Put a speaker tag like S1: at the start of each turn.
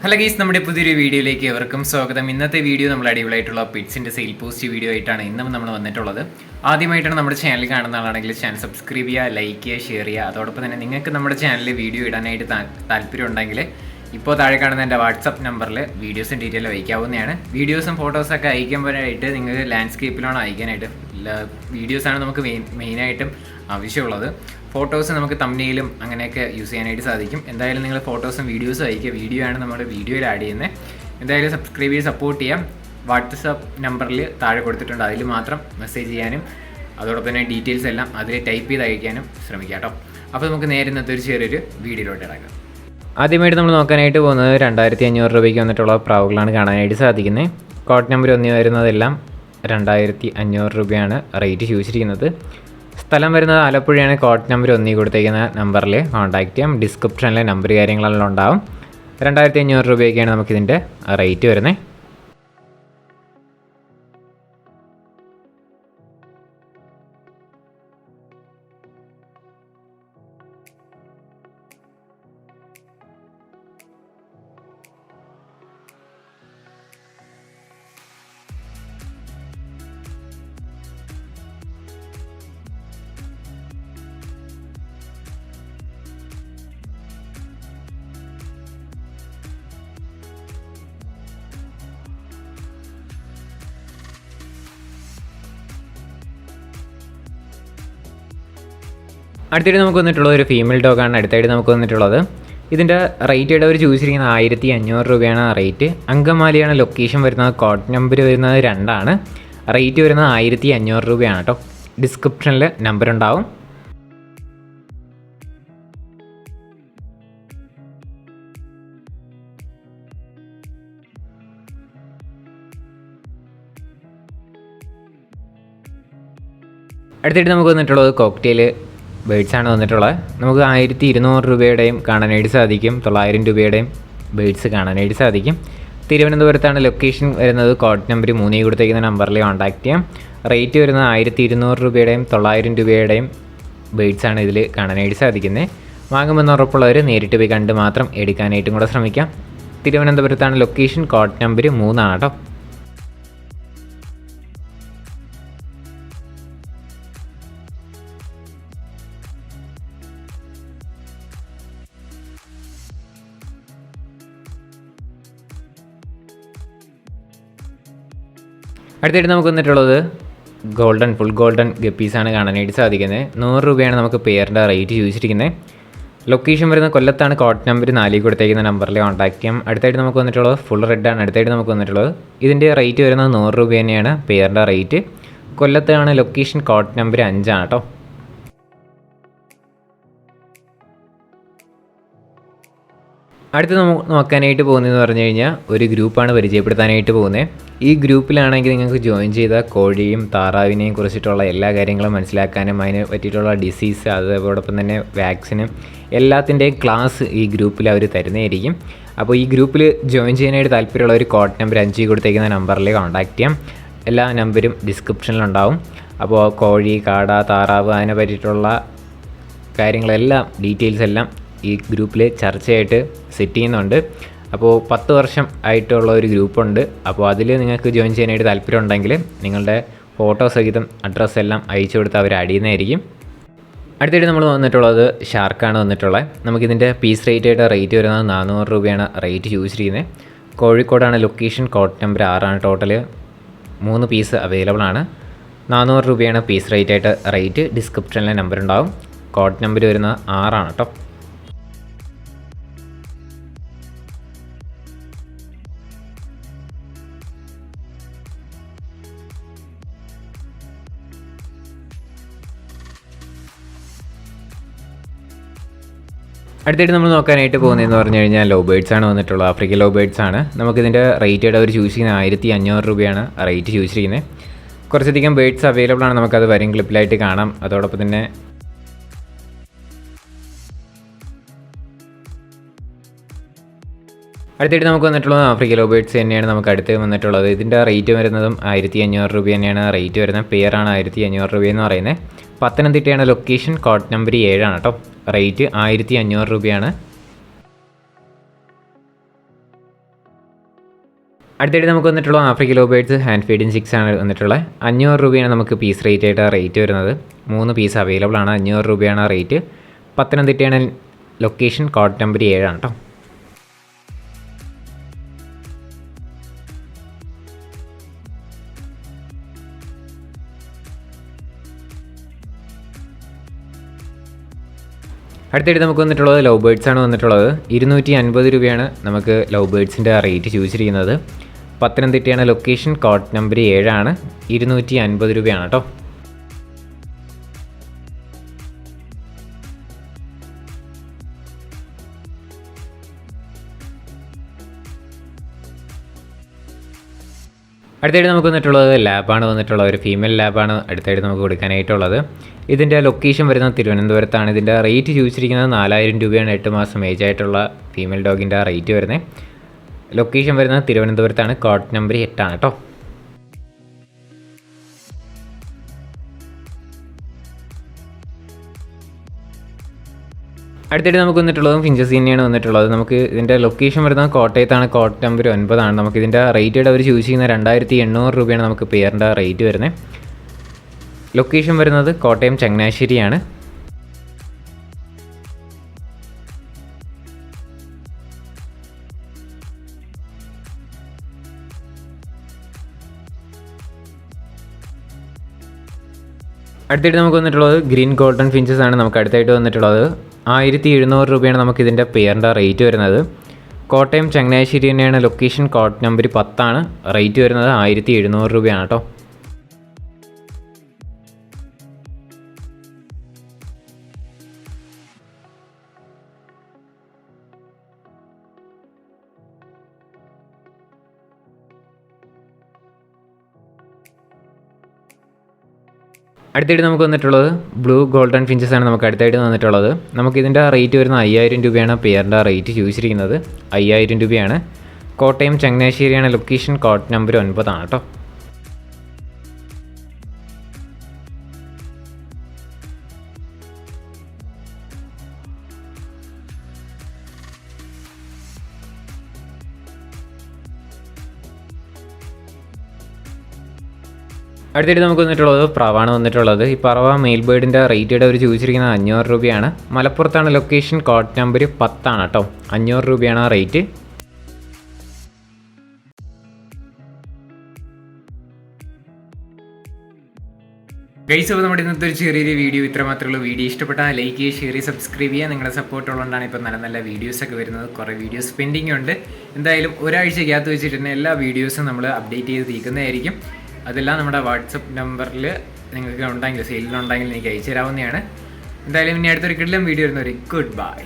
S1: Hello guys, നമ്മുടെ പുതിയൊരു വീഡിയോയിലേക്ക് എവർക്കും സ്വാഗതം. ഇന്നത്തെ വീഡിയോ നമ്മൾ അടിപൊളിയായിട്ടുള്ള പെറ്റ്സിൻ്റെ സെയിൽ പോസ്റ്റ് വീഡിയോ ആയിട്ടാണ് ഇന്നും നമ്മൾ വന്നിട്ടുള്ളത്. ആദ്യമായിട്ടാണ് നമ്മുടെ ചാനൽ കാണുന്ന ആളാണെങ്കിൽ ചാനൽ സബ്സ്ക്രൈബ് ചെയ്യുക, ലൈക്ക് ചെയ്യുക, ഷെയർ ചെയ്യുക. അതോടൊപ്പം തന്നെ നിങ്ങൾക്ക് നമ്മുടെ ചാനലിൽ വീഡിയോ ഇടാനായിട്ട് താല്പര്യം ഉണ്ടെങ്കിൽ ഇപ്പോൾ താഴെ കാണുന്ന എൻ്റെ വാട്സപ്പ് നമ്പറിൽ വീഡിയോസും ഡീറ്റെയിൽ അയക്കാവുന്നതാണ്. വീഡിയോസും ഫോട്ടോസൊക്കെ അയക്കുമ്പോഴായിട്ട് നിങ്ങൾക്ക് ലാൻഡ്സ്കേപ്പിലാണ് അയക്കാനായിട്ട്. വീഡിയോസാണ് നമുക്ക് മെയിനായിട്ടും ആവശ്യമുള്ളത്. ഫോട്ടോസ് നമുക്ക് തംബ്നെയിലും അങ്ങനെയൊക്കെ യൂസ് ചെയ്യാനായിട്ട് സാധിക്കും. എന്തായാലും നിങ്ങൾ ഫോട്ടോസും വീഡിയോസും അയക്കുക. വീഡിയോ ആണ് നമ്മൾ വീഡിയോയിൽ ആഡ് ചെയ്യുന്നത്. എന്തായാലും സബ്സ്ക്രൈബ് ചെയ്ത് സപ്പോർട്ട് ചെയ്യാം. വാട്സപ്പ് നമ്പറിൽ താഴെ കൊടുത്തിട്ടുണ്ട്, അതിൽ മാത്രം മെസ്സേജ് ചെയ്യാനും അതോടൊപ്പം തന്നെ ഡീറ്റെയിൽസ് എല്ലാം അതിൽ ടൈപ്പ് ചെയ്ത് അയക്കാനും ശ്രമിക്കാം കേട്ടോ. അപ്പോൾ നമുക്ക് നേരെ ഇന്നത്തെ ഒരു ചെറിയൊരു വീഡിയോയിലോട്ട് ഇറങ്ങാം. ആദ്യമായിട്ട് നമ്മൾ നോക്കാനായിട്ട് പോകുന്നത് 2500 രൂപയ്ക്ക് വന്നിട്ടുള്ള പ്രാവുകളാണ് കാണാനായിട്ട് സാധിക്കുന്നത്. കോഡ് നമ്പർ 1 വരുന്നതെല്ലാം 2500 രൂപയാണ് റേറ്റ് ചോദിച്ചിരിക്കുന്നത്. സ്ഥലം വരുന്നത് ആലപ്പുഴയാണ്. കോഡ് നമ്പർ 1 കൊടുത്തേക്കുന്ന നമ്പറിൽ കോൺടാക്റ്റ് ചെയ്യാം. ഡിസ്ക്രിപ്ഷനിലെ നമ്പർ കാര്യങ്ങളെല്ലാം ഉണ്ടാവും. 2500 രൂപയൊക്കെയാണ് നമുക്കിതിൻ്റെ റേറ്റ് വരുന്നത്. അടുത്തായിട്ട് നമുക്ക് വന്നിട്ടുള്ളത് ഒരു ഫീമെയിൽ ഡോഗാണ്. അടുത്തായിട്ട് നമുക്ക് വന്നിട്ടുള്ളത് ഇതിൻ്റെ റേറ്റ് അവർ ചോദിച്ചിരിക്കുന്നത് 1500 രൂപയാണ് റേറ്റ്. അങ്കമാലിയാണ് ലൊക്കേഷൻ വരുന്നത്. കോഡ് നമ്പർ വരുന്നത് 2 റേറ്റ് വരുന്നത് 1500 രൂപയാണ് കേട്ടോ. ഡിസ്ക്രിപ്ഷനിൽ നമ്പർ ഉണ്ടാവും. അടുത്തായിട്ട് നമുക്ക് വന്നിട്ടുള്ളത് കോക്ടെയിൽ ബേഡ്സാണ് വന്നിട്ടുള്ളത്. നമുക്ക് 1200 രൂപയുടെയും കാണാനായിട്ട് സാധിക്കും, 900 രൂപയുടെയും ബേഡ്സ് കാണാനായിട്ട് സാധിക്കും. തിരുവനന്തപുരത്താണ് ലൊക്കേഷൻ വരുന്നത്. കോഡ് നമ്പർ 3 കൊടുത്തേക്കുന്ന നമ്പറിൽ കോൺടാക്ട് ചെയ്യാം. റേറ്റ് വരുന്നത് 1200 രൂപയുടെയും 900 രൂപയുടെയും ബേഡ്സാണ് ഇതിൽ കാണാനായിട്ട് സാധിക്കുന്നത്. വാങ്ങുമെന്ന് ഉറപ്പുള്ളവർ നേരിട്ട് പോയി കണ്ട് മാത്രം എടുക്കാനായിട്ടും കൂടെ ശ്രമിക്കാം. തിരുവനന്തപുരത്താണ് ലൊക്കേഷൻ. കോഡ് നമ്പർ 3 കേട്ടോ. അടുത്തായിട്ട് നമുക്ക് വന്നിട്ടുള്ളത് ഫുൾ ഗോൾഡൻ ഗപ്പീസാണ് കാണാനായിട്ട് സാധിക്കുന്നത്. 100 രൂപയാണ് നമുക്ക് പെയറിൻ്റെ റേറ്റ് ചോദിച്ചിരിക്കുന്നത്. ലൊക്കേഷൻ വരുന്ന കൊല്ലത്താണ്. കോഡ് നമ്പർ 4 കൊടുത്തേക്കുന്ന നമ്പറിൽ കോൺടാക്ട് ചെയ്യാം. അടുത്തായിട്ട് നമുക്ക് വന്നിട്ടുള്ളത് ഫുൾ റെഡാണ്. അടുത്തായിട്ട് നമുക്ക് വന്നിട്ടുള്ളത് ഇതിൻ്റെ റേറ്റ് വരുന്നത് 100 രൂപ തന്നെയാണ് പെയറിൻ്റെ റേറ്റ്. കൊല്ലത്താണ് ലൊക്കേഷൻ. കോഡ് നമ്പർ 5 കേട്ടോ. അടുത്ത് നമുക്ക് നോക്കാനായിട്ട് പോകുന്നതെന്ന് പറഞ്ഞു കഴിഞ്ഞാൽ ഒരു ഗ്രൂപ്പാണ് പരിചയപ്പെടുത്താനായിട്ട് പോകുന്നത്. ഈ ഗ്രൂപ്പിലാണെങ്കിൽ നിങ്ങൾക്ക് ജോയിൻ ചെയ്ത കോഴിയും താറാവിനെയും കുറിച്ചിട്ടുള്ള എല്ലാ കാര്യങ്ങളും മനസ്സിലാക്കാനും അതിനെ പറ്റിയിട്ടുള്ള ഡിസീസ് അതോടൊപ്പം തന്നെ വാക്സിനും എല്ലാത്തിൻ്റെയും ക്ലാസ് ഈ ഗ്രൂപ്പിൽ അവർ തരുന്നതായിരിക്കും. അപ്പോൾ ഈ ഗ്രൂപ്പിൽ ജോയിൻ ചെയ്യാനായിട്ട് താല്പര്യമുള്ള ഒരു കോഡ് നമ്പർ 5 കൊടുത്തേക്കുന്ന നമ്പറിൽ കോൺടാക്ട് ചെയ്യാം. എല്ലാ നമ്പരും ഡിസ്ക്രിപ്ഷനിലുണ്ടാവും. അപ്പോൾ കോഴി, കാട, താറാവ് അതിനെ പറ്റിയിട്ടുള്ള കാര്യങ്ങളെല്ലാം ഡീറ്റെയിൽസ് എല്ലാം ഈ ഗ്രൂപ്പിൽ ചർച്ചയായിട്ട് സെറ്റ് ചെയ്യുന്നുണ്ട്. അപ്പോൾ 10 വർഷം ആയിട്ടുള്ള ഒരു ഗ്രൂപ്പുണ്ട്. അപ്പോൾ അതിൽ നിങ്ങൾക്ക് ജോയിൻ ചെയ്യാനായിട്ട് താല്പര്യം ഉണ്ടെങ്കിൽ നിങ്ങളുടെ ഫോട്ടോ സഹിതം അഡ്രസ്സ് എല്ലാം അയച്ചു കൊടുത്ത് അവർ ആഡ് ചെയ്യുന്നതായിരിക്കും. അടുത്തായിട്ട് നമ്മൾ വന്നിട്ടുള്ളത് ഷാർക്കാണ് വന്നിട്ടുള്ളത്. നമുക്കിതിൻ്റെ പീസ് റേറ്റ് വരുന്നത് 400 രൂപയാണ് റേറ്റ് ചോദിച്ചിരിക്കുന്നത്. കോഴിക്കോടാണ് location. Code number 6 total 3 piece available ആണ്. 400 രൂപയാണ് പീസ് റേറ്റ്. ഡിസ്ക്രിപ്ഷനിലെ നമ്പർ ഉണ്ടാവും. കോഡ് നമ്പർ വരുന്നത് 6 കേട്ടോ. അടുത്തായിട്ട് നമ്മൾ നോക്കാനായിട്ട് പോകുന്നതെന്ന് പറഞ്ഞു കഴിഞ്ഞാൽ ലോ ബേഡ്സാണ് വന്നിട്ടുള്ളത്. ആഫ്രിക്കൻ ലോ ബേഡ്സാണ്. നമുക്കിതിൻ്റെ റേറ്റ് അവർ ചോദിച്ചിരിക്കുന്നത് 1500 രൂപയാണ് റേറ്റ് ചോദിച്ചിരിക്കുന്നത്. കുറച്ചധികം ബേഡ്സ് അവൈലബിൾ ആണ്. നമുക്കത് വരും ക്ലിപ്പിലായിട്ട് കാണാം. അതോടൊപ്പം തന്നെ അടുത്തായിട്ട് നമുക്ക് വന്നിട്ടുള്ളത് ആഫ്രിക്കൻ ലോ ബേഡ്സ് തന്നെയാണ് നമുക്ക് അടുത്ത് വന്നിട്ടുള്ളത്. ഇതിൻ്റെ റേറ്റ് വരുന്നതും 1500 രൂപ തന്നെയാണ് റേറ്റ് വരുന്നത്. പെയറാണ് 1500 രൂപയെന്ന് പറയുന്നത്. പത്തനംതിട്ടയാണ് ലൊക്കേഷൻ. കോഡ് നമ്പർ 7 കേട്ടോ. റേറ്റ് 1500 രൂപയാണ്. അടുത്തായിട്ട് നമുക്ക് വന്നിട്ടുള്ള African love birds hand feeding chicks ആണ് വന്നിട്ടുള്ളത്. 500 രൂപയാണ് നമുക്ക് പീസ് റേറ്റ് വരുന്നത്. 3 പീസ് അവൈലബിൾ ആണ്. 500 രൂപയാണ് റേറ്റ്. പത്തനംതിട്ടയാണ് ലൊക്കേഷൻ. കോഡ് നമ്പർ 7 ആണ് കേട്ടോ. അടുത്തായിട്ട് നമുക്ക് വന്നിട്ടുള്ളത് ലവ് ബേർഡ്സ് ആണ് വന്നിട്ടുള്ളത്. 250 രൂപയാണ് നമുക്ക് ലവ് ബേർഡ്സിൻ്റെ റേറ്റ് ചോദിച്ചിരിക്കുന്നത്. പത്തനംതിട്ടയാണ് ലൊക്കേഷൻ. കോഡ് നമ്പർ 7 ആണ്. 250 രൂപയാണ് കേട്ടോ. അടുത്തായിട്ട് നമുക്ക് വന്നിട്ടുള്ളത് ലാബാണ് വന്നിട്ടുള്ളത്. ഒരു ഫീമെയിൽ ലാബാണ് അടുത്തായിട്ട് നമുക്ക് കൊടുക്കാനായിട്ടുള്ളത്. ഇതിൻ്റെ ലൊക്കേഷൻ വരുന്നത് തിരുവനന്തപുരത്താണ്. ഇതിൻ്റെ റേറ്റ് ചോദിച്ചിരിക്കുന്നത് 4000 രൂപയാണ്. 8 മാസം ഏജ് ആയിട്ടുള്ള ഫീമെയിൽ ഡോഗിൻ്റെ റേറ്റ് വരുന്നത്. ലൊക്കേഷൻ വരുന്നത് തിരുവനന്തപുരത്താണ്. കോഡ് നമ്പർ 8 ആണ് കേട്ടോ. അടുത്തായിട്ട് നമുക്ക് വന്നിട്ടുള്ളതും ഫിഞ്ചസ് തന്നെയാണ് വന്നിട്ടുള്ളത്. നമുക്ക് ഇതിൻ്റെ ലൊക്കേഷൻ വരുന്നത് കോട്ടയത്താണ്. കോഡ് നമ്പർ 9 ആണ്. നമുക്ക് ഇതിൻ്റെ റേറ്റ് അവർ ചോദിച്ചിരിക്കുന്നത് 2800 രൂപയാണ് നമുക്ക് പെയറിൻ്റെ റേറ്റ് വരുന്നത്. ലൊക്കേഷൻ വരുന്നത് കോട്ടയം ചങ്ങനാശ്ശേരിയാണ്. അടുത്തായിട്ട് നമുക്ക് വന്നിട്ടുള്ളത് ഗ്രീൻ ഗോൾഡൻ ഫിഞ്ചസ് ആണ് നമുക്ക് അടുത്തായിട്ട് വന്നിട്ടുള്ളത്. 1700 രൂപയാണ് നമുക്ക് ഇതിൻ്റെ പെയറിൻ്റെ റേറ്റ് വരുന്നത്. കോട്ടയം ചങ്ങനാശ്ശേരി തന്നെയാണ് ലൊക്കേഷൻ. കോഡ് നമ്പർ 10 ആണ്. റേറ്റ് വരുന്നത് 1700 രൂപയാണ് കേട്ടോ. അടുത്തായിട്ട് നമുക്ക് വന്നിട്ടുള്ളത് ബ്ലൂ ഗോൾഡൻ ഫിഞ്ചസ് ആണ് നമുക്ക് അടുത്തായിട്ട് വന്നിട്ടുള്ളത്. നമുക്കിതിൻ്റെ റേറ്റ് വരുന്നത് 5000 രൂപയാണ് പെയറിൻ്റെ റേറ്റ് ചോദിച്ചിരിക്കുന്നത്. 5000 രൂപയാണ്. കോട്ടയം ചങ്ങനാശ്ശേരിയാണ് ലൊക്കേഷൻ. കോഡ് നമ്പർ 9 ആണ് കേട്ടോ. അടുത്തായിട്ട് നമുക്ക് വന്നിട്ടുള്ളത് പറവാണ് വന്നിട്ടുള്ളത്. ഈ പറവ മെയിൽ ബേർഡിൻ്റെ റേറ്റ് അവർ ചോദിച്ചിരിക്കുന്നത് 500 രൂപയാണ്. മലപ്പുറത്താണ് ലൊക്കേഷൻ. കോഡ് നമ്പർ 10 ആണ് കേട്ടോ. 500 രൂപയാണ് റേറ്റ്. ഗൈസ്, അപ്പോൾ നമ്മുടെ ഇന്നത്തെ ഒരു ചെറിയൊരു വീഡിയോ ഇത്ര മാത്രമേ ഉള്ളൂ. വീഡിയോ ഇഷ്ടപ്പെട്ടാൽ ലൈക്ക് ചെയ്യുക, ഷെയർ ചെയ്യുക, സബ്സ്ക്രൈബ് ചെയ്യുക. നിങ്ങളുടെ സപ്പോർട്ട് ഉള്ളതുകൊണ്ടാണ് ഇപ്പോൾ നല്ല നല്ല വീഡിയോസൊക്കെ വരുന്നത്. കുറേ വീഡിയോസ് പെൻഡിങ് ഉണ്ട്. എന്തായാലും ഒരാഴ്ചയ്ക്കകത്ത് വെച്ചിട്ട് തന്നെ എല്ലാ വീഡിയോസും നമ്മൾ അപ്ഡേറ്റ് ചെയ്ത് തീർക്കുന്നതായിരിക്കും. അതെല്ലാം നമ്മുടെ വാട്സപ്പ് നമ്പറിൽ നിങ്ങൾക്ക് ഉണ്ടെങ്കിൽ സെയിലിനുണ്ടെങ്കിൽ എനിക്ക് അയച്ചു തരാവുന്നതാണ്. എന്തായാലും ഇനി അടുത്തൊരു കിടിലൻ വീഡിയോ വരുന്നവരെ ഗുഡ് ബൈ.